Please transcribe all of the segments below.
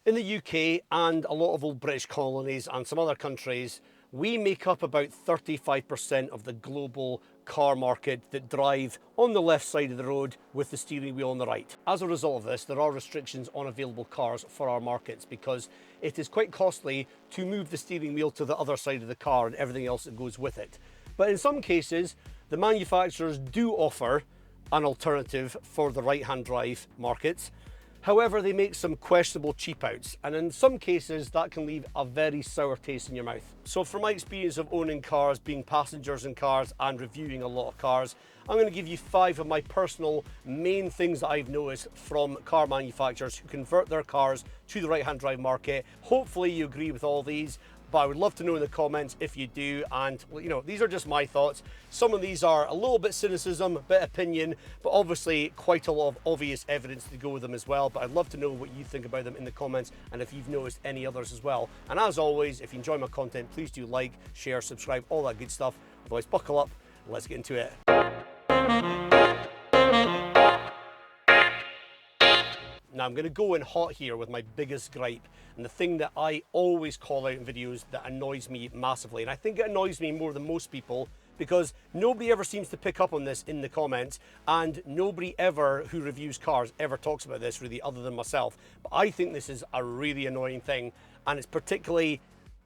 In the UK and a lot of old British colonies and some other countries, we make up about 35% of the global car market that drive on the left side of the road with the steering wheel on the right. As a result of this, there are restrictions on available cars for our markets because it is quite costly to move the steering wheel to the other side of the car and everything else that goes with it. But in some cases, the manufacturers do offer an alternative for the right-hand drive markets. However, they make some questionable cheap outs, and in some cases that can leave a very sour taste in your mouth. So from my experience of owning cars, being passengers in cars and reviewing a lot of cars, I'm going to give you 5 of my personal main things that I've noticed from car manufacturers who convert their cars to the right-hand drive market. Hopefully you agree with all these, but I would love to know in the comments if you do. And you know, these are just my thoughts. Some of these are a little bit cynicism, a bit opinion, but obviously quite a lot of obvious evidence to go with them as well. But I'd love to know what you think about them in the comments and if you've noticed any others as well. And as always, if you enjoy my content, please do like, share, subscribe, all that good stuff. Otherwise, buckle up and let's get into it. Now I'm going to go in hot here with my biggest gripe, and the thing that I always call out in videos that annoys me massively, and I think it annoys me more than most people because nobody ever seems to pick up on this in the comments, and nobody ever who reviews cars ever talks about this really other than myself. But I think this is a really annoying thing, and it's particularly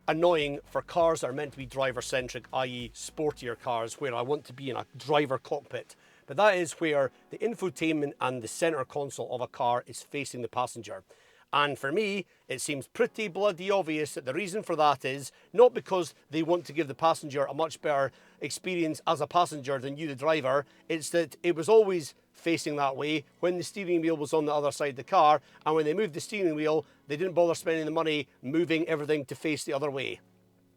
annoying for cars that are meant to be driver-centric, i.e. sportier cars where I want to be in a driver cockpit. But that is where the infotainment and the center console of a car is facing the passenger. And for me, it seems pretty bloody obvious that the reason for that is not because they want to give the passenger a much better experience as a passenger than you, the driver. It's that it was always facing that way when the steering wheel was on the other side of the car, and when they moved the steering wheel, they didn't bother spending the money moving everything to face the other way.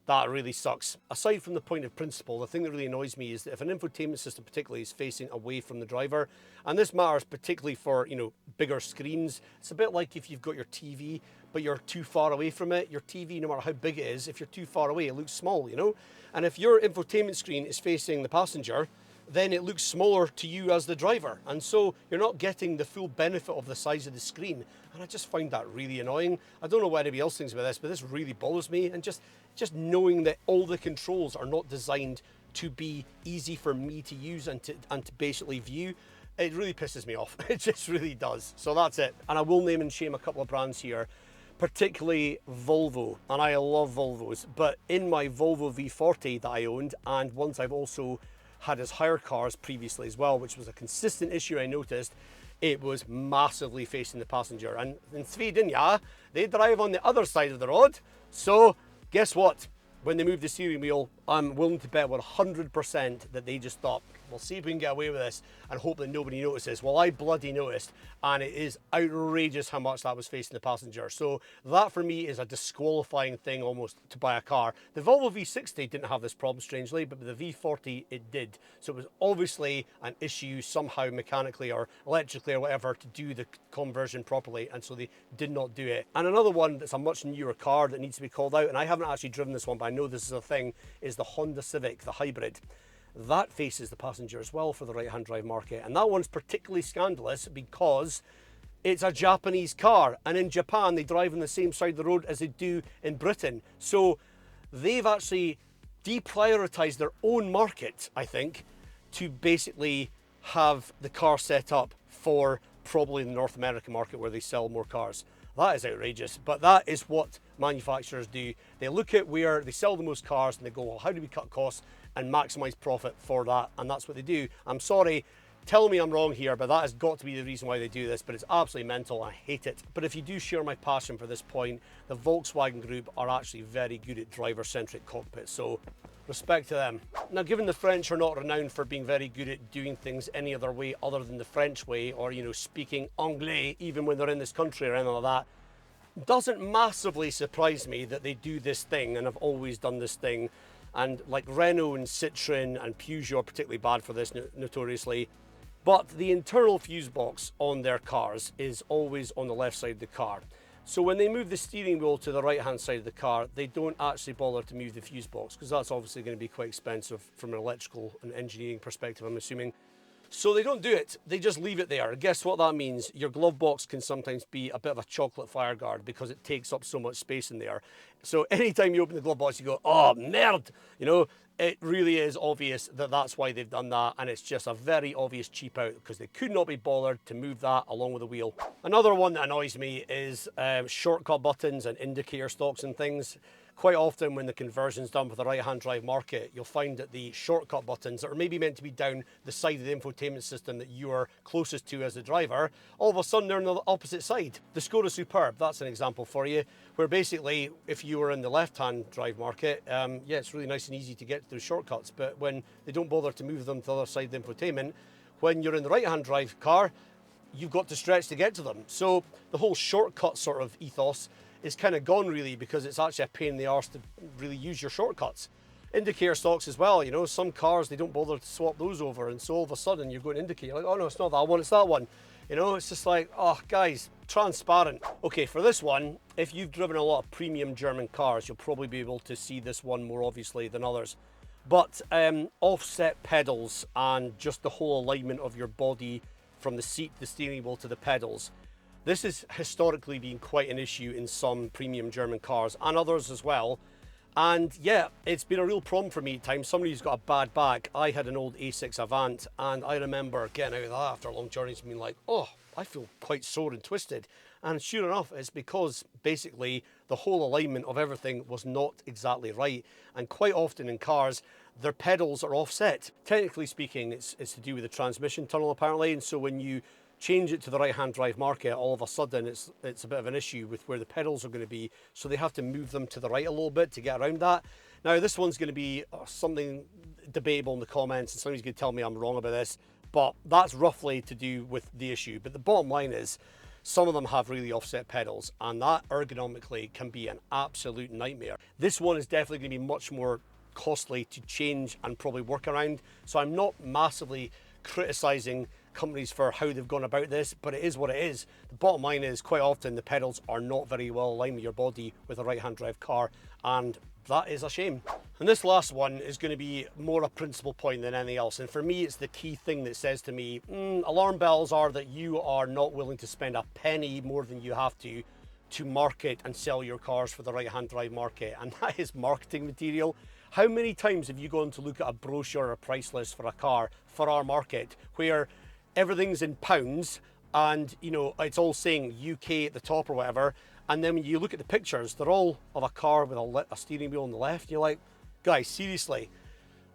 That really sucks. Aside from the point of principle, the thing that really annoys me is that if an infotainment system particularly is facing away from the driver, and this matters particularly for, you know, bigger screens, it's a bit like if you've got your TV, but you're too far away from it. Your TV, no matter how big it is, if you're too far away, it looks small, you know? And if your infotainment screen is facing the passenger, then it looks smaller to you as the driver. And so you're not getting the full benefit of the size of the screen. And I just find that really annoying. I don't know what anybody else thinks about this, but this really bothers me. And just knowing that all the controls are not designed to be easy for me to use and to basically view, it really pisses me off. It just really does. So that's it. And I will name and shame a couple of brands here, particularly Volvo. And I love Volvos, but in my Volvo V40 that I owned, and once I've also had as hire cars previously as well, which was a consistent issue I noticed, it was massively facing the passenger. And in Sweden, yeah, they drive on the other side of the road. So guess what? When they moved the steering wheel, I'm willing to bet 100% that they just thought, we'll see if we can get away with this and hope that nobody notices. Well, I bloody noticed, and it is outrageous how much that was facing the passenger. So that for me is a disqualifying thing almost to buy a car. The Volvo V60 didn't have this problem, strangely, but with the V40 it did. So it was obviously an issue somehow mechanically or electrically or whatever to do the conversion properly, and so they did not do it. And another one that's a much newer car that needs to be called out, and I haven't actually driven this one, but I know this is a thing, is the Honda Civic, the hybrid. That faces the passenger as well for the right-hand drive market, and that one's particularly scandalous because it's a Japanese car, and in Japan they drive on the same side of the road as they do in Britain. So they've actually deprioritized their own market, I think, to basically have the car set up for probably the North American market where they sell more cars. That is outrageous, but that is what manufacturers do. They look at where they sell the most cars and they go, well, how do we cut costs and maximize profit for that? And that's what they do. I'm sorry, tell me I'm wrong here, but that has got to be the reason why they do this, but it's absolutely mental. I hate it. But if you do share my passion for this point, the Volkswagen Group are actually very good at driver-centric cockpits, so respect to them. Now, given the French are not renowned for being very good at doing things any other way other than the French way, or, you know, speaking anglais even when they're in this country or anything like that, doesn't massively surprise me that they do this thing and have always done this thing. And like Renault and Citroën and Peugeot are particularly bad for this notoriously. But the internal fuse box on their cars is always on the left side of the car. So when they move the steering wheel to the right-hand side of the car, they don't actually bother to move the fuse box because that's obviously going to be quite expensive from an electrical and engineering perspective, I'm assuming. So they don't do it, they just leave it there. And guess what that means? Your glove box can sometimes be a bit of a chocolate fire guard because it takes up so much space in there. So anytime you open the glove box, you go, oh, merde, you know, it really is obvious that that's why they've done that, and it's just a very obvious cheap out because they could not be bothered to move that along with the wheel. Another one that annoys me is shortcut buttons and indicator stalks and things. Quite often when the conversion's done with the right-hand drive market, you'll find that the shortcut buttons that are maybe meant to be down the side of the infotainment system that you are closest to as a driver, all of a sudden they're on the opposite side. The Skoda Superb, that's an example for you, where basically if you were in the left-hand drive market, yeah, it's really nice and easy to get through shortcuts, but when they don't bother to move them to the other side of the infotainment, when you're in the right-hand drive car, you've got to stretch to get to them. So the whole shortcut sort of ethos is kind of gone really, because it's actually a pain in the arse to really use your shortcuts. Indicator stalks as well, you know, some cars, they don't bother to swap those over, and so all of a sudden you're going to indicate, you're like, oh no, it's not that one, it's that one. You know, it's just like, oh guys, transparent. Okay, for this one, if you've driven a lot of premium German cars, you'll probably be able to see this one more obviously than others. But offset pedals and just the whole alignment of your body from the seat, the steering wheel to the pedals. This has historically been quite an issue in some premium German cars and others as well. And yeah, it's been a real problem for me at times. Somebody who's got a bad back. I had an old A6 Avant, and I remember getting out of that after a long journey and being like, oh, I feel quite sore and twisted. And sure enough, it's because basically the whole alignment of everything was not exactly right. And quite often in cars, their pedals are offset. Technically speaking, it's to do with the transmission tunnel apparently. And so when you change it to the right-hand drive market, all of a sudden it's a bit of an issue with where the pedals are going to be, so they have to move them to the right a little bit to get around that. Now this one's going to be something debatable in the comments, and somebody's going to tell me I'm wrong about this, but that's roughly to do with the issue. But the bottom line is, some of them have really offset pedals, and that ergonomically can be an absolute nightmare. This one is definitely going to be much more costly to change and probably work around, so I'm not massively criticizing companies for how they've gone about this, but it is what it is. The bottom line is, quite often the pedals are not very well aligned with your body with a right-hand drive car, and that is a shame. And this last one is going to be more a principal point than anything else, and for me it's the key thing that says to me, alarm bells are that you are not willing to spend a penny more than you have to market and sell your cars for the right-hand drive market, and that is marketing material. How many times have you gone to look at a brochure or a price list for a car for our market where everything's in pounds and, you know, it's all saying UK at the top or whatever, and then when you look at the pictures, they're all of a car with a steering wheel on the left, and you're like, guys, seriously,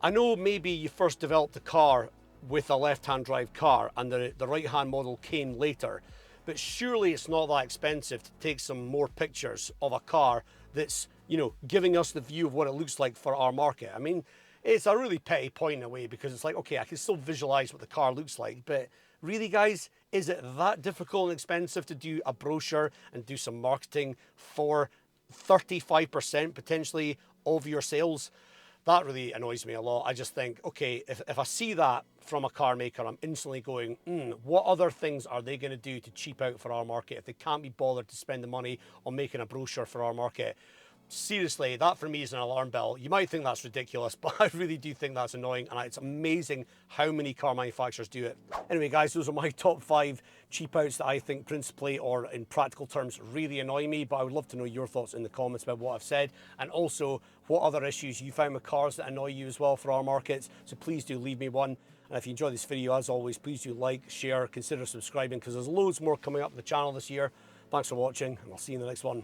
I know maybe you first developed the car with a left-hand drive car and the right-hand model came later, but surely it's not that expensive to take some more pictures of a car that's, you know, giving us the view of what it looks like for our market. I mean, it's a really petty point in a way, because it's like, okay, I can still visualize what the car looks like, but really guys, is it that difficult and expensive to do a brochure and do some marketing for 35% potentially of your sales? That really annoys me a lot. I just think, okay, if I see that from a car maker, I'm instantly going, what other things are they going to do to cheap out for our market if they can't be bothered to spend the money on making a brochure for our market? Seriously, that for me is an alarm bell. You might think that's ridiculous, but I really do think that's annoying, and it's amazing how many car manufacturers do it. Anyway guys, those are my top 5 cheap outs that I think principally or in practical terms really annoy me, but I would love to know your thoughts in the comments about what I've said, and also what other issues you found with cars that annoy you as well for our markets. So please do leave me one. And if you enjoyed this video, as always, please do like, share, consider subscribing, because there's loads more coming up on the channel this year. Thanks for watching, and I'll see you in the next one.